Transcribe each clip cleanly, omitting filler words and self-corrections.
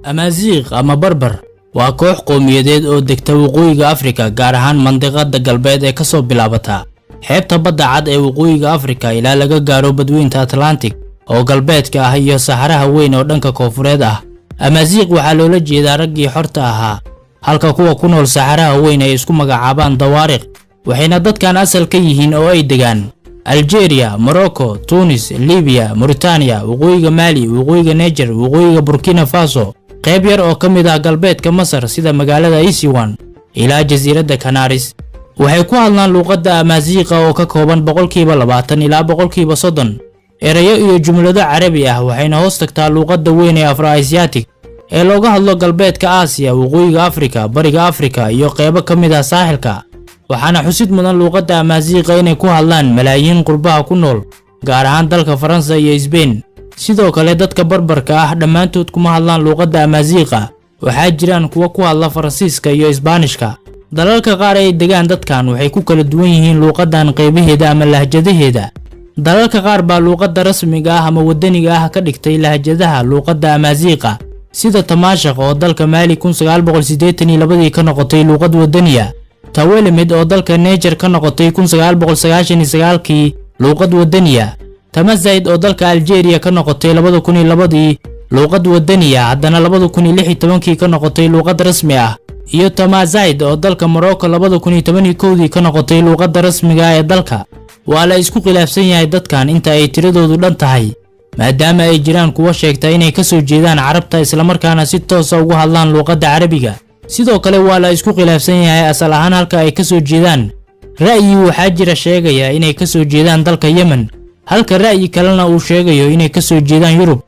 Amaaziiq ama Barbar waa koox qowmiyadeed oo degta waqooyiga Afrika gaar ahaan mandiqada galbeed ee ka soo bilaabata xeebta badda cad ee waqooyiga Afrika ilaa laga gaaro badweynta Atlantic oo galbeedka ah iyo Saxaraha weyn oo dhanka koonfureed ah. Amaaziiq waxaa loola jeedaa raggii xorta ahaa, halka kuwa ku nool Saxaraha weyn ay isku magacaabaan Dawaariq, waxayna dadkan asal ka yihiin oo ay degaan Algeria, Morocco, Tunis, Libya, Mauritania, waqooyiga Mali, waqooyiga Niger, waqooyiga Burkina Faso, qayb yar oo ka mid ah galbeedka Masar sida magaalada Isiwan ilaa jasiiradda Canaries. Waxay ku hadlaan luqadda Amaaziiqa oo ka kooban 20% ilaa 30% erayo iyo jumlado Carabi ah, waxayna hoos tagtaa luqadda weyn ee Afro-Asiatic ee looga hadlo galbeedka Aasiya, waqooyiga Afrika, bariga Afrika iyo qaybo ka mid ah saaxilka. waxaana xusid mudan luqadda Amaaziiqa inay ku hadlaan malaayiin qurbaha ku nool, gaar ahaan dalka Faransa iyo Spain. sidoo kale dadka barbarka ah dhammaantood kuma hadlaan luqadda Amaaziiqa, waxaa jiraan kuwa ku hadla Faransiiska iyo Isbaanishka. dalalka qaar ay degaan dadkan waxay ku kala duwan yihiin luqaddan qaybaheeda ama lahjadaheeda. dalalka qaar baa luqadda rasmiga ah ama wadaniga ah ka dhigtay lahjadaha luqadda Amaaziiqa, sida Tamaashaq oo dalka Mali 1982 ka noqotay luqad wadaniya, Tawelemid oo dalka Niger ka noqotay 1999 luqad wadaniya, Tamazaid oo dalka Algeria ka noqotay 2002 luqad wadaniya, haddana 2016 ka noqotay luqad rasmi ah, iyo Tamazaid oo dalka Morocco 2011 ka noqotay luqadda rasmiga ah ee dalka. waa la isku khilaafsan yahay dadkan inta ay tiradoodu dhan tahay, maadaama ay jiraan kuwa sheegta inay ka soo jeedaan Carabta isla markaana si toos ah ugu hadlaan luqadda Carabiga. sidoo kale waa la isku khilaafsan yahay asal ahaan halka ay ka soo jeedaan. ra'yi waxaa jira sheegaya inay ka soo jeedaan dalka Yemen, halka ra'yi kalena uu sheegayo inay ka soo jeedaan Yurub.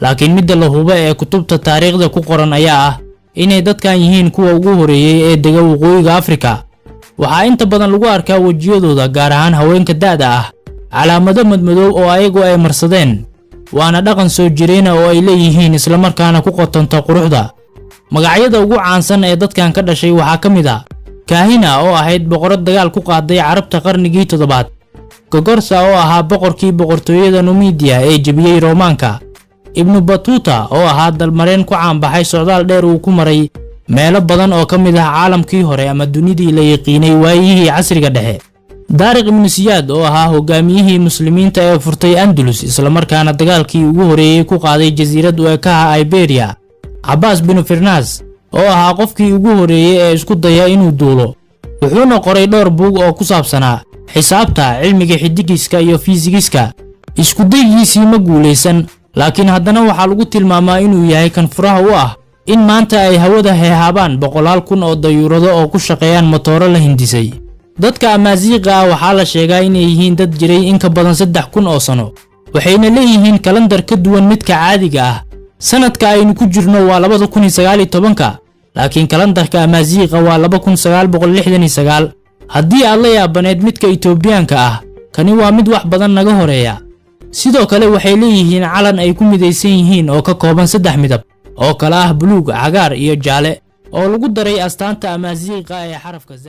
laakiin midda la hubo ee kutubta taariikhda ku qoran ayaa ah inay dadkan yihiin kuwa ugu horeeyay ee dega waqooyiga Afrika. waxaa inta badan lagu arkaa wajiyadooda, gaar ahaan haweenka da'da ah, calaamado madmadow oo ayagu ay marsadeen, waana dhaqan soo jireen oo ay leeyihiin isla markaana ku qotonta quruxda. magacyada ugu caansan ee dadkan ka dhashay waxaa ka mid ah Kahina oo ahayd boqorad dagaal ku qaaday Carabta qarnigii 7, Gogorsa oo ahaa boqorkii boqortooyada Numidia ee jabiyay Roomaanka, Ibn Battuta oo ahaa dalmareen ku caanbaxay socdaal dheer uu ku maray meelo badan oo ka mid ah caalamkii hore ama dunidii la yaqiinay waayihii casriga dhexe, Daariq ibn Siyaad oo ahaa hogaamiyihii muslimiinta ee furtay Andalus isla markaana dagaalkii ugu horeeyay ku qaaday jasiirad u ekaha Iberia, Abbas bin Firnas oo ahaa qofkii ugu horeeyay ee isku daya inuu duulo, wuxuuna qoray dhowr buug oo ku saabsanaa xisaabta, cilmiga xidigiska iyo fiisigiska. isku dayigiisii ma guuleysan, laakiin haddana waxaa lagu tilmaamaa inuu yahay kan furaha u ah in maanta ay hawada heehaabaan 100,000 oo dayuurado oo ku shaqeeyaan matooro la hindisay. dadka Amaaziiqa ah waxaa la sheegaa inay yihiin dad jiray in ka badan 3,000 oo sano, waxayna leeyihiin kalendar ka duwan midka caadiga ah. sanadka aynu ku jirno waa 2019, laakiin kalendarka Amaaziiqa waa 2969. haddii aad la yaabaneed midka Itoobiyaanka ah, kani waa mid wax badan naga horeeya. sidoo kale waxay leeyihiin calan ay ku midaysan yihiin oo ka kooban 3 midab oo kala ah buluug, cagaar iyo jaale, oo lagu daray astaanta Amaaziiqa ee xarafka Z.